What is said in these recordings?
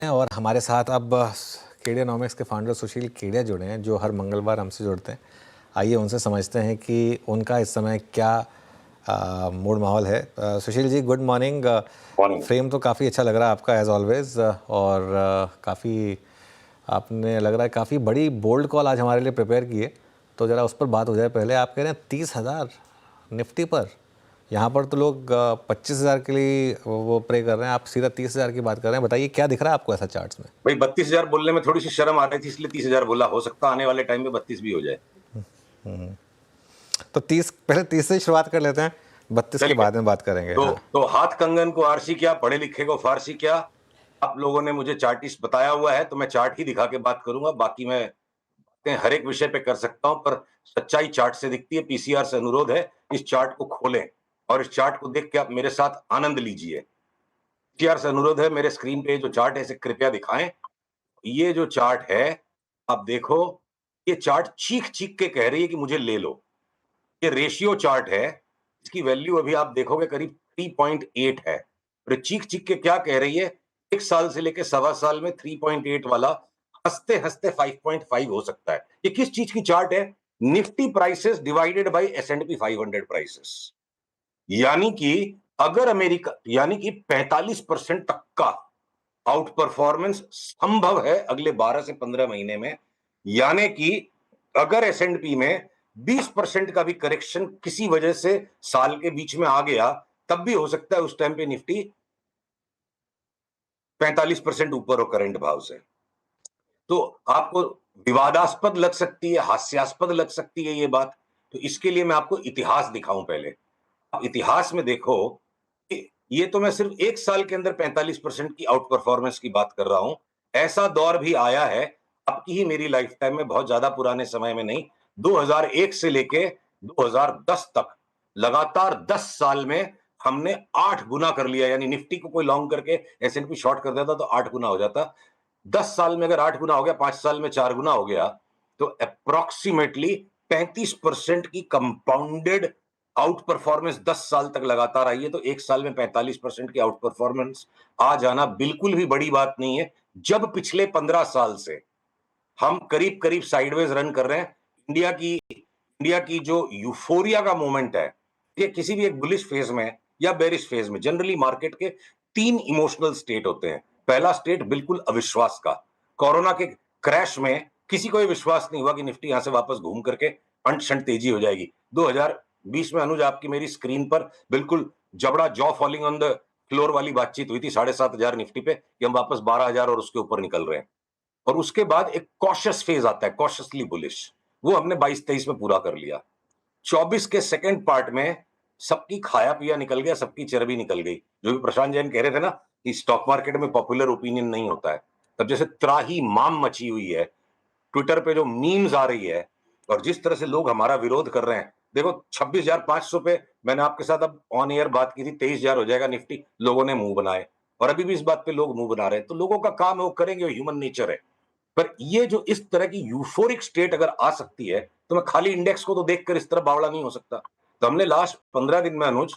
और हमारे साथ अब केडियानॉमिक्स के फाउंडर सुशील केडिया जुड़े हैं, जो हर मंगलवार हमसे जुड़ते हैं। आइए उनसे समझते हैं कि उनका इस समय क्या मूड माहौल है। Sushil ji, good morning. Morning. Frame तो काफ़ी अच्छा लग रहा है आपका एज ऑलवेज, और काफ़ी आपने लग रहा है काफ़ी बड़ी बोल्ड कॉल आज हमारे लिए प्रिपेयर की है, तो ज़रा उस पर बात हो जाए। पहले आप कह रहे हैं 30,000 निफ्टी पर, यहाँ पर तो लोग 25,000 के लिए वो प्रे कर रहे हैं, आप सीधा 30,000 की बात कर रहे हैं। बताइए क्या दिख रहा है आपको ऐसा चार्ट्स में? भाई 32,000 बोलने में थोड़ी सी शर्म आ रही थी, इसलिए 30,000 बोला। हो सकता आने वाले टाइम में 32 भी हो जाए। तो 30, पहले 30 से ही शुरुआत कर लेते हैं, 32 के बाद में बात करेंगे। तो हाथ कंगन को आरसी क्या, पढ़े लिखे को फारसी क्या। आप लोगों ने मुझे चार्टिस्ट बताया हुआ है, तो मैं चार्ट ही दिखा के बात करूंगा। बाकी मैं हर एक विषय पे कर सकता हूं, पर सच्चाई चार्ट से दिखती है। पीसीआर से अनुरोध है, इस चार्ट को खोलें और इस चार्ट को देख के आप मेरे साथ आनंद लीजिए। पीसीआर से अनुरोध है, मेरे स्क्रीन पे जो चार्ट है इसे कृपया दिखाएं। ये जो चार्ट है आप देखो, ये चार्ट चीख चीख के कह रही है कि मुझे ले लो। ये रेशियो चार्ट है, इसकी वैल्यू अभी आप देखोगे करीब 3.8 है। और चीख चीख के क्या कह रही है, एक साल से लेकर सवा साल में 3.8 वाला हंसते हंसते 5.5 हो सकता है। ये किस चीज की चार्ट है? Nifty prices divided by S&P 500 prices. यानी कि 45% तक का आउट परफॉर्मेंस संभव है अगले 12 से 15 महीने में। यानी कि अगर S&P में 20% का भी करेक्शन किसी वजह से साल के बीच में आ गया, तब भी हो सकता है उस टाइम पे निफ्टी 45% ऊपर हो करंट भाव से। तो आपको विवादास्पद लग सकती है, हास्यास्पद लग सकती है ये बात। तो इसके लिए मैं आपको इतिहास दिखाऊं पहले। आप इतिहास में देखो कि ये तो मैं सिर्फ एक साल के अंदर 45% की आउट परफॉर्मेंस की बात कर रहा हूं। ऐसा दौर भी आया है आपकी ही मेरी लाइफ टाइम में, बहुत ज्यादा पुराने समय में नहीं, 2001 से लेके 2010 तक लगातार 10 साल में हमने 8 गुना कर लिया। यानी निफ्टी को कोई लॉन्ग करके S&P शॉर्ट कर देता तो 8 गुना हो जाता। 10 साल में अगर 8 गुना हो गया, 5 साल में 4 गुना हो गया, तो अप्रोक्सीमेटली 35% की कंपाउंडेड आउट परफॉर्मेंस 10 साल तक लगातार आई है। तो एक साल में 45% की आउट परफॉर्मेंस आ जाना बिल्कुल भी बड़ी बात नहीं है, जब पिछले 15 साल से हम करीब करीब साइडवेज रन कर रहे हैं। इंडिया की जो यूफोरिया का मोमेंट है, ये किसी भी एक बुलिश फेज में या बेरिश फेज में, जनरली मार्केट के 3 इमोशनल स्टेट होते हैं। पहला स्टेट बिल्कुल अविश्वास का। कोरोना के क्रैश में किसी को विश्वास नहीं हुआ कि निफ्टी यहां से वापस घूम करके अंट शंट तेजी हो जाएगी। 2020 में अनुज आपकी मेरी स्क्रीन पर बिल्कुल जबड़ा jaw falling on the floor वाली बातचीत हुई थी 7,500 निफ्टी पे, कि हम वापस 12,000 और उसके ऊपर निकल रहे हैं। और उसके बाद एक कॉशियस फेज आता है, कॉशियसली बुलिश। वो हमने 22-23 में पूरा कर लिया। 24 के सेकंड पार्ट में सबकी खाया पिया निकल गया, सबकी चर्बी निकल गई। जो भी प्रशांत जैन कह रहे थे ना कि स्टॉक मार्केट में पॉपुलर ओपिनियन नहीं होता है, तब जैसे त्राही माम मची हुई है। ट्विटर पे जो मीम्स आ रही है और जिस तरह से लोग हमारा विरोध कर रहे हैं, देखो 26,500 पे मैंने आपके साथ अब ऑन एयर बात की थी, 23,000 हो जाएगा निफ्टी, लोगों ने मुंह बनाए। और अभी भी इस बात पे लोग मुंह बना रहे हैं। तो लोगों का काम है, वो करेंगे, ह्यूमन नेचर है। पर ये जो इस तरह की यूफोरिक स्टेट अगर आ सकती है, तो मैं खाली इंडेक्स को तो देखकर इस तरह बावड़ा नहीं हो सकता। तो हमने लास्ट 15 दिन में अनुज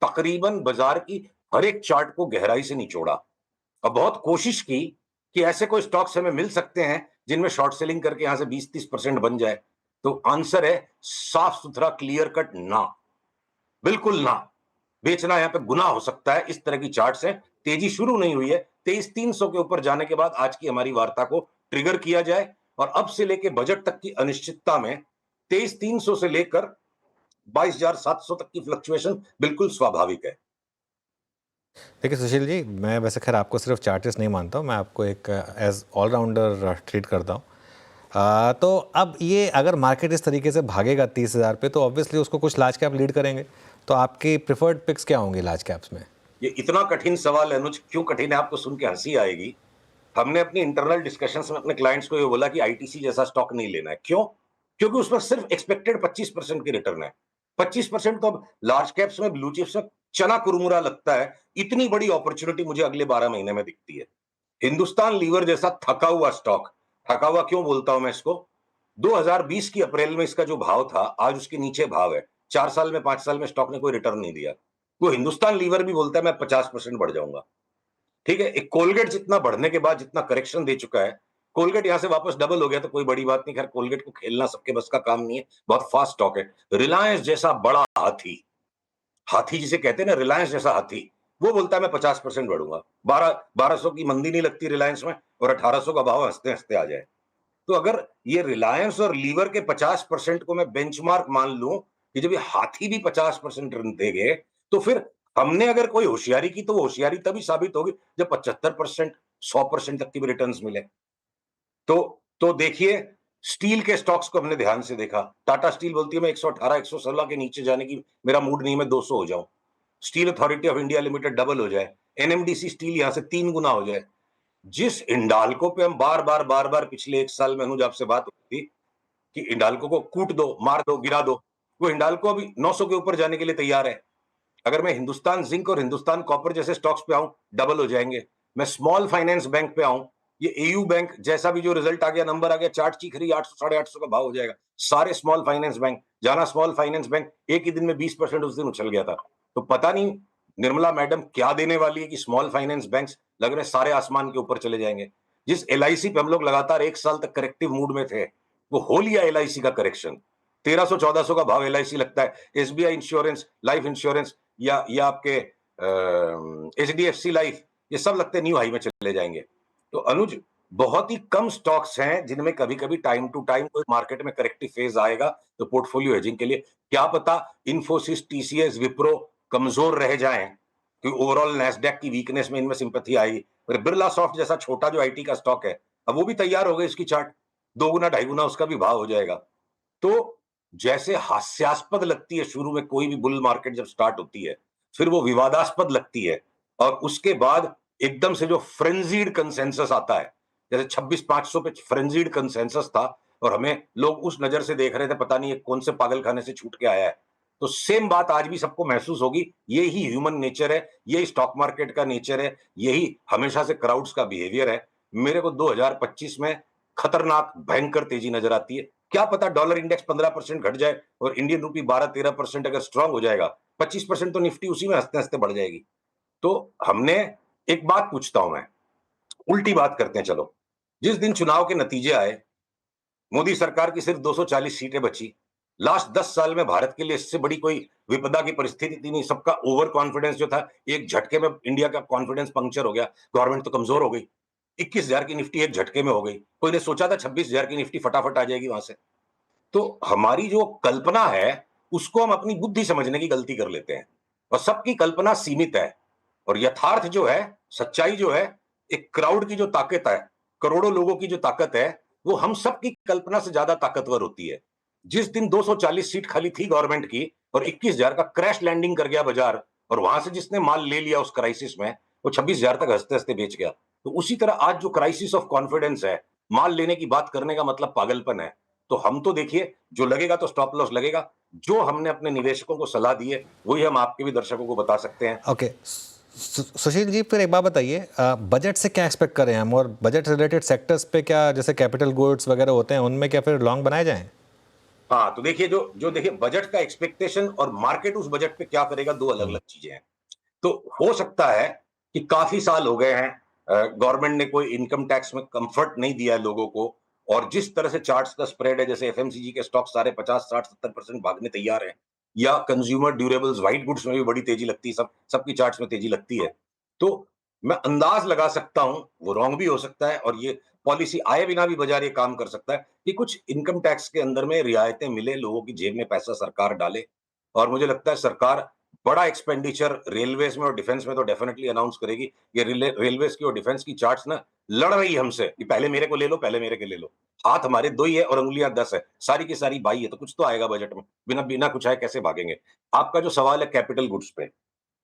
तकरीबन बाजार की हर एक चार्ट को गहराई से निचोड़ा और बहुत कोशिश की कि ऐसे कोई स्टॉक्स हमें मिल सकते हैं जिनमें शॉर्ट सेलिंग करके यहां से 20-30% बन जाए। तो आंसर है साफ सुथरा, क्लियर कट, ना, बिल्कुल ना। बेचना यहां पे गुनाह हो सकता है। इस तरह की चार्ट्स हैं। तेजी शुरू नहीं हुई है। 23,300 के ऊपर जाने के बाद आज की हमारी वार्ता को ट्रिगर किया जाए, और अब से लेकर बजट तक की अनिश्चितता में 23,300 से लेकर 22,700 तक की फ्लक्चुएशन बिल्कुल स्वाभाविक है। देखिए सुशील जी, मैं वैसे खैर आपको सिर्फ चार्टिस्ट नहीं मानता हूँ, मैं आपको एक एज ऑलराउंडर ट्रीट करता हूँ। तो अब ये अगर मार्केट इस तरीके से भागेगा 30,000 पे, तो ऑब्वियसली उसको कुछ लार्ज कैप लीड करेंगे। तो आपकी प्रिफर्ड पिक्स क्या होंगे लार्ज कैप्स में? ये इतना कठिन सवाल है अनुज, क्यों कठिन है आपको सुन के हंसी आएगी। हमने अपनी इंटरनल डिस्कशंस में अपने क्लाइंट्स को ये बोला कि आईटीसी जैसा स्टॉक नहीं लेना है। क्यों? क्योंकि उसमें सिर्फ एक्सपेक्टेड 25% की रिटर्न है। 25% तो अब लार्ज कैप्स में, ब्लू चिप्स में चना कुरमुरा लगता है। इतनी बड़ी अपॉर्चुनिटी मुझे अगले 12 महीने में दिखती है। हिंदुस्तान लीवर जैसा थका हुआ स्टॉक, थका हुआ क्यों बोलता हूं मैं इसको, 2020 की अप्रैल में इसका जो भाव था, आज उसके नीचे भाव है। 4 साल में, 5 साल में स्टॉक ने कोई रिटर्न नहीं दिया। वो हिंदुस्तान लीवर भी बोलता है मैं 50% बढ़ जाऊंगा। ठीक है, एक कोलगेट जितना बढ़ने के बाद जितना करेक्शन दे चुका है, कोलगेट यहां से वापस डबल हो गया तो कोई बड़ी बात नहीं। खैर कोलगेट को खेलना सबके बस का काम नहीं है, बहुत फास्ट स्टॉक है। रिलायंस जैसा बड़ा हाथी, हाथी जिसे कहते हैं ना, रिलायंस जैसा हाथी, वो बोलता है मैं 50% बढ़ूंगा। 1200 की मंदी नहीं लगती रिलायंस में, और 1800 का भाव हंसते हंसते आ जाए। तो अगर ये रिलायंस और लीवर के 50% को मैं बेंचमार्क मान लूं कि जब ये हाथी भी 50% रन देंगे, तो फिर हमने अगर कोई होशियारी की तो वो होशियारी तभी साबित होगी जब 75%, 100% तक की भी रिटर्न मिले। तो देखिए, स्टील के स्टॉक्स को हमने ध्यान से देखा। टाटा स्टील बोलती है मैं 118, 116 के नीचे जाने की मेरा मूड नहीं, मैं 200 हो जाऊं। Steel authority of India limited double हो जाए, एनएमडीसी स्टील यहां से 3 गुना हो जाए। जिस इंडाल्को पे हम बार बार पिछले 1 साल में अनुज आपसे बात हुई थी कि इंडाल्को को कूट दो, मार दो, गिरा दो, वो इंडाल्को अभी 900 के ऊपर जाने के लिए तैयार है। अगर मैं हिंदुस्तान जिंक और हिंदुस्तान कॉपर जैसे स्टॉक्स पे आऊं, डबल हो जाएंगे। मैं स्मॉल फाइनेंस बैंक पे आऊं, ये एयू बैंक जैसा भी जो रिजल्ट आ गया, नंबर आ गया, चार्ट चीख रही, 800 850 का भाव हो जाएगा। सारे स्मॉल फाइनेंस बैंक, जाना स्मॉल फाइनेंस बैंक एक ही दिन में 20% उस दिन उछल गया था। तो पता नहीं निर्मला मैडम क्या देने वाली है कि स्मॉल फाइनेंस बैंक लग रहे सारे आसमान के ऊपर चले जाएंगे। जिस एलआईसी पे हम लोग लगातार 1 साल तक करेक्टिव मूड में थे, वो हो लिया एलआईसी का करेक्शन। 1300 1400 का भाव एलआईसी लगता है। एसबीआई इंश्योरेंस, लाइफ इंश्योरेंस या आपके एचडीएफसी लाइफ, ये सब लगते न्यू हाई में चले जाएंगे। तो अनुज, बहुत ही कम स्टॉक्स हैं जिनमें कभी कभी टाइम टू टाइम कोई मार्केट में करेक्टिव फेज आएगा, तो पोर्टफोलियो हेजिंग के लिए क्या पता इन्फोसिस, टीसीएस, विप्रो कमजोर रह जाएं, क्योंकि ओवरऑल नैस्डैक की वीकनेस में इनमें सिंपैथी आएगी। पर बिरला सॉफ्ट जैसा छोटा जो आईटी का स्टॉक है, अब वो भी तैयार हो गई, इसकी चार्ट 2 गुना 2.5 गुना उसका भी भाव हो जाएगा। तो जैसे हास्यास्पद लगती है शुरू में कोई भी बुल मार्केट जब स्टार्ट होती है, फिर वो विवादास्पद लगती है, और उसके बाद एकदम से जो फ्रेंजीड कंसेंसस आता है, जैसे 26,500 पे फ्रेंजीड कंसेंसस था, और हमें लोग उस नजर से देख रहे थे, पता नहीं ये कौन से पागल खाने से छूट के आया है। तो सेम बात आज भी सबको महसूस होगी। यही ह्यूमन नेचर है, यही स्टॉक मार्केट का नेचर है, यही हमेशा से क्राउड्स का बिहेवियर है। मेरे को 2025 में खतरनाक भयंकर तेजी नजर आती है। क्या पता डॉलर इंडेक्स 15% घट जाए और इंडियन रूपी 12-13% अगर स्ट्रांग हो जाएगा, 25% तो निफ्टी उसी में हंसते हंसते बढ़ जाएगी। तो हमने, एक बात पूछता हूं मैं, उल्टी बात करते हैं चलो। जिस दिन चुनाव के नतीजे आए, मोदी सरकार की सिर्फ 240 सीटें बची। लास्ट 10 साल में भारत के लिए इससे बड़ी कोई विपदा की परिस्थिति थी नहीं। सबका ओवर कॉन्फिडेंस जो था, एक झटके में इंडिया का कॉन्फिडेंस पंक्चर हो गया, गवर्नमेंट तो कमजोर हो गई। 21,000 की निफ्टी एक झटके में हो गई। कोई ने सोचा था 26,000 की निफ्टी फटाफट आ जाएगी वहां से? तो हमारी जो कल्पना है, उसको हम अपनी बुद्धि समझने की गलती कर लेते हैं, और सबकी कल्पना सीमित है। और यथार्थ जो है, सच्चाई जो है, एक क्राउड की जो ताकत है, करोड़ों लोगों की जो ताकत है, वो हम सबकी कल्पना से ज्यादा ताकतवर होती है। जिस दिन 240 सीट खाली थी गवर्नमेंट की और 21,000 का क्रैश लैंडिंग कर गया बाजार, और वहां से जिसने माल ले लिया उस क्राइसिस में, वो 26,000 तक हंसते हंसते बेच गया। तो उसी तरह आज जो क्राइसिस ऑफ कॉन्फिडेंस है, माल लेने की बात करने का मतलब पागलपन है। तो हम तो देखिए, जो लगेगा तो स्टॉप लॉस लगेगा। जो हमने अपने निवेशकों को सलाह दी है, वही हम आपके भी दर्शकों को बता सकते हैं। ओके, सुशील जी, फिर एक बात बताइए, बजट से क्या एक्सपेक्ट करें हम, और बजट रिलेटेड सेक्टर्स पे क्या, जैसे कैपिटल गुड्स वगैरह होते हैं, उनमें क्या फिर लॉन्ग बनाए जाएं? हाँ, तो देखिए, जो जो देखिए बजट का एक्सपेक्टेशन और मार्केट उस बजट पे क्या करेगा, दो अलग अलग चीजें हैं। तो हो सकता है कि काफी साल हो गए हैं, गवर्नमेंट ने कोई इनकम टैक्स में कंफर्ट नहीं दिया है लोगों को, और जिस तरह से चार्ट्स का स्प्रेड है, जैसे एफएमसीजी के स्टॉक सारे 50 60 70% भागने तैयार हैं, या कंज्यूमर ड्यूरेबल्स व्हाइट गुड्स में भी बड़ी तेजी लगती है, सबकी चार्ट्स में तेजी लगती है। तो मैं अंदाज लगा सकता हूं, वो रॉन्ग भी हो सकता है, और ये पॉलिसी आए बिना भी बाजार ये काम कर सकता है कि कुछ इनकम टैक्स के अंदर में रियायतें मिले, लोगों की जेब में पैसा सरकार डाले। और मुझे लगता है सरकार बड़ा एक्सपेंडिचर रेलवेज में और डिफेंस में तो डेफिनेटली अनाउंस करेगी। ये रेलवेज की और डिफेंस की चार्ट्स ना लड़ रही है हमसे कि पहले मेरे को ले लो, पहले मेरे को ले लो। हाथ हमारे 2 ही है और उंगलियां 10 है, सारी की सारी 22 है, तो कुछ तो आएगा बजट में। बिना बिना कुछ आए कैसे भागेंगे? आपका जो सवाल है कैपिटल गुड्स पे,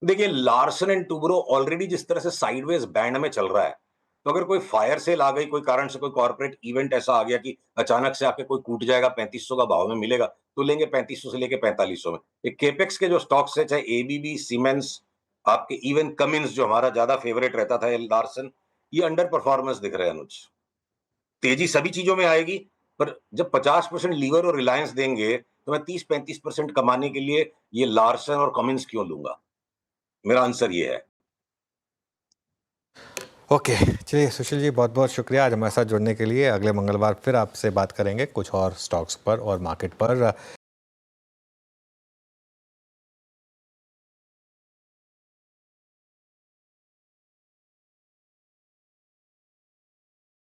देखिए लार्सन एंड टुब्रो ऑलरेडी जिस तरह से साइडवेज बैंड में चल रहा है, तो अगर कोई फायर सेल आ गई, कोई कारण से कोई कॉर्पोरेट इवेंट ऐसा आ गया कि अचानक से आके कोई कूट जाएगा, 3500 का भाव में मिलेगा, तो लेंगे 3500 से लेके 4500 में। ये केपेक्स के जो स्टॉक्स है, चाहे एबीबी, सीमेंस, आपके इवन कमिंस जो हमारा ज्यादा फेवरेट रहता था, ये लार्सन, ये अंडर परफॉर्मेंस दिख रहे हैं अनुज। तेजी सभी चीजों में आएगी, पर जब 50% लीवर और रिलायंस देंगे, तो मैं 30-35% कमाने के लिए ये लार्सन और कमिंस क्यों लूंगा? मेरा आंसर ये है। ओके, चलिए सुशील जी, बहुत बहुत शुक्रिया आज हमारे साथ जुड़ने के लिए। अगले मंगलवार फिर आपसे बात करेंगे कुछ और स्टॉक्स पर और मार्केट पर।